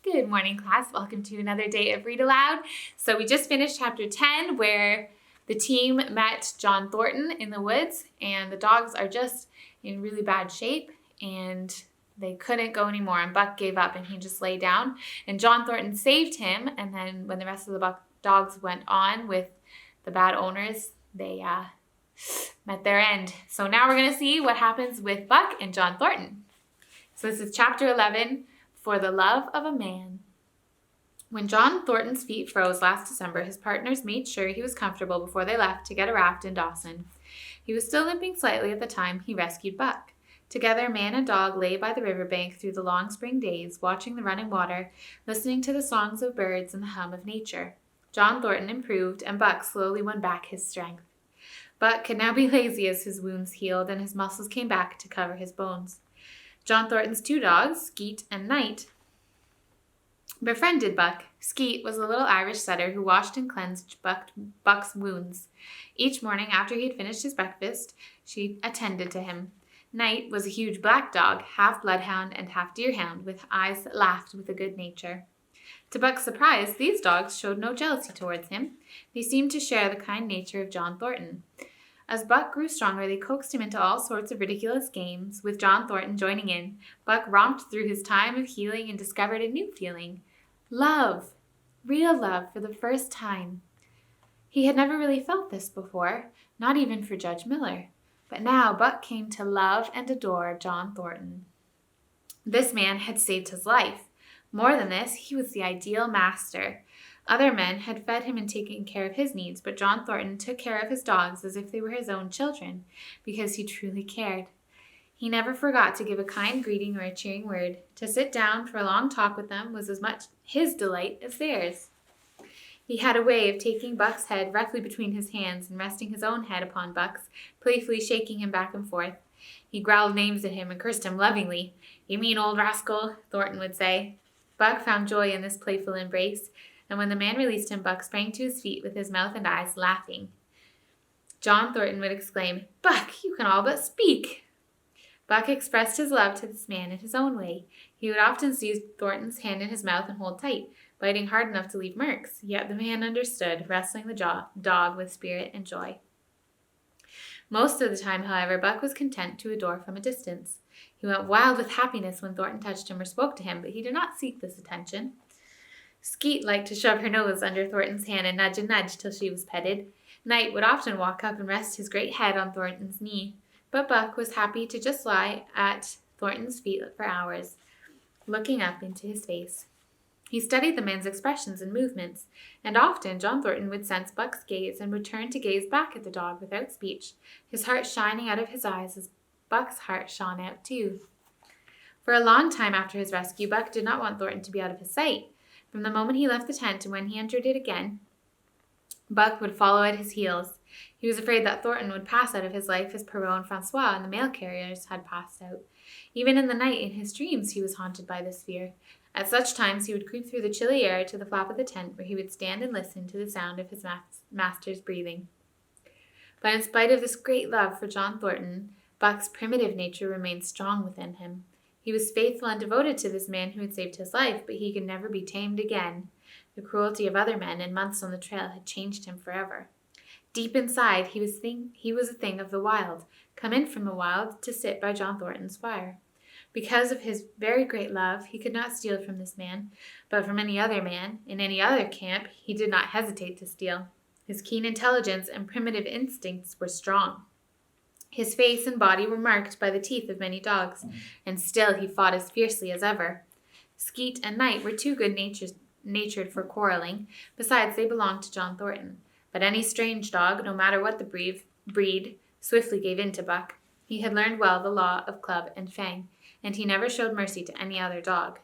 Good morning, class. Welcome to another day of Read Aloud. So we just finished chapter 10 where the team met John Thornton in the woods and the dogs are just in really bad shape and they couldn't go anymore and Buck gave up and he just lay down and John Thornton saved him, and then when the rest of the dogs went on with the bad owners, they met their end. So now we're going to see what happens with Buck and John Thornton. So this is chapter 11, For the Love of a Man. When John Thornton's feet froze last December, his partners made sure he was comfortable before they left to get a raft in Dawson. He was still limping slightly at the time he rescued Buck. Together, man and dog lay by the riverbank through the long spring days, watching the running water, listening to the songs of birds and the hum of nature. John Thornton improved, and Buck slowly won back his strength. Buck could now be lazy as his wounds healed and his muscles came back to cover his bones. John Thornton's two dogs, Skeet and Night, befriended Buck. Skeet was a little Irish setter who washed and cleansed Buck's wounds. Each morning after he had finished his breakfast, she attended to him. Night was a huge black dog, half bloodhound and half deerhound, with eyes that laughed with a good nature. To Buck's surprise, these dogs showed no jealousy towards him. They seemed to share the kind nature of John Thornton. As Buck grew stronger, they coaxed him into all sorts of ridiculous games, with John Thornton joining in. Buck romped through his time of healing and discovered a new feeling. Love. Real love for the first time. He had never really felt this before, not even for Judge Miller. But now Buck came to love and adore John Thornton. This man had saved his life. More than this, he was the ideal master. Other men had fed him and taken care of his needs, but John Thornton took care of his dogs as if they were his own children, because he truly cared. He never forgot to give a kind greeting or a cheering word. To sit down for a long talk with them was as much his delight as theirs. He had a way of taking Buck's head roughly between his hands and resting his own head upon Buck's, playfully shaking him back and forth. He growled names at him and cursed him lovingly. "You mean old rascal," Thornton would say. Buck found joy in this playful embrace, and when the man released him, Buck sprang to his feet with his mouth and eyes laughing. John Thornton would exclaim, "Buck, you can all but speak!" Buck expressed his love to this man in his own way. He would often seize Thornton's hand in his mouth and hold tight, biting hard enough to leave marks, yet the man understood, wrestling the dog with spirit and joy. Most of the time, however, Buck was content to adore from a distance. He went wild with happiness when Thornton touched him or spoke to him, but he did not seek this attention. Skeet liked to shove her nose under Thornton's hand and nudge till she was petted. Night would often walk up and rest his great head on Thornton's knee, but Buck was happy to just lie at Thornton's feet for hours, looking up into his face. He studied the man's expressions and movements, and often John Thornton would sense Buck's gaze and would turn to gaze back at the dog without speech, his heart shining out of his eyes as Buck's heart shone out too. For a long time after his rescue, Buck did not want Thornton to be out of his sight. From the moment he left the tent and when he entered it again, Buck would follow at his heels. He was afraid that Thornton would pass out of his life as Perrault and Francois and the mail carriers had passed out. Even in the night, in his dreams, he was haunted by this fear. At such times, he would creep through the chilly air to the flap of the tent, where he would stand and listen to the sound of his master's breathing. But in spite of this great love for John Thornton, Buck's primitive nature remained strong within him. He was faithful and devoted to this man who had saved his life, but he could never be tamed again. The cruelty of other men and months on the trail had changed him forever. Deep inside, he was a thing of the wild, come in from the wild to sit by John Thornton's fire. Because of his very great love, he could not steal from this man, but from any other man, in any other camp, he did not hesitate to steal. His keen intelligence and primitive instincts were strong. His face and body were marked by the teeth of many dogs, and still he fought as fiercely as ever. Skeet and Night were too good-natured for quarreling. Besides, they belonged to John Thornton. But any strange dog, no matter what the breed, swiftly gave in to Buck. He had learned well the law of club and fang, and he never showed mercy to any other dog.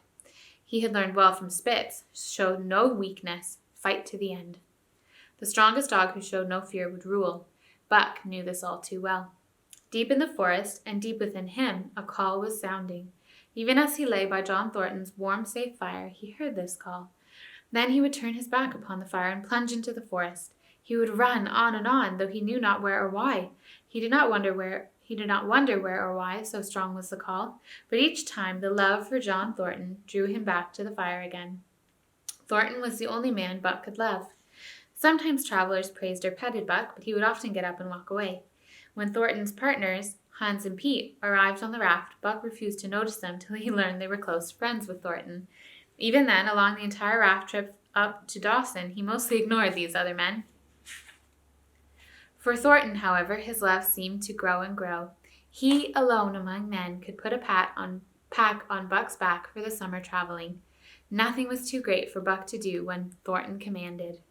He had learned well from Spitz, showed no weakness, fight to the end. The strongest dog who showed no fear would rule. Buck knew this all too well. Deep in the forest, and deep within him, a call was sounding. Even as he lay by John Thornton's warm, safe fire, he heard this call. Then he would turn his back upon the fire and plunge into the forest. He would run on and on, though he knew not where or why. He did not wonder where He did not wonder where or why, so strong was the call, but each time the love for John Thornton drew him back to the fire again. Thornton was the only man Buck could love. Sometimes travelers praised or petted Buck, but he would often get up and walk away. When Thornton's partners, Hans and Pete, arrived on the raft, Buck refused to notice them till he learned they were close friends with Thornton. Even then, along the entire raft trip up to Dawson, he mostly ignored these other men. For Thornton, however, his love seemed to grow and grow. He alone among men could put a pack on Buck's back for the summer traveling. Nothing was too great for Buck to do when Thornton commanded.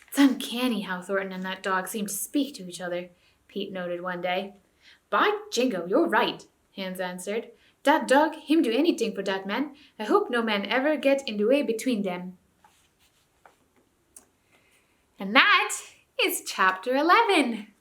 "It's uncanny how Thornton and that dog seem to speak to each other," Pete noted one day. "By jingo, you're right," Hans answered. "Dat dog, him do anything for dat man. I hope no man ever get in the way between them." And that is chapter 11.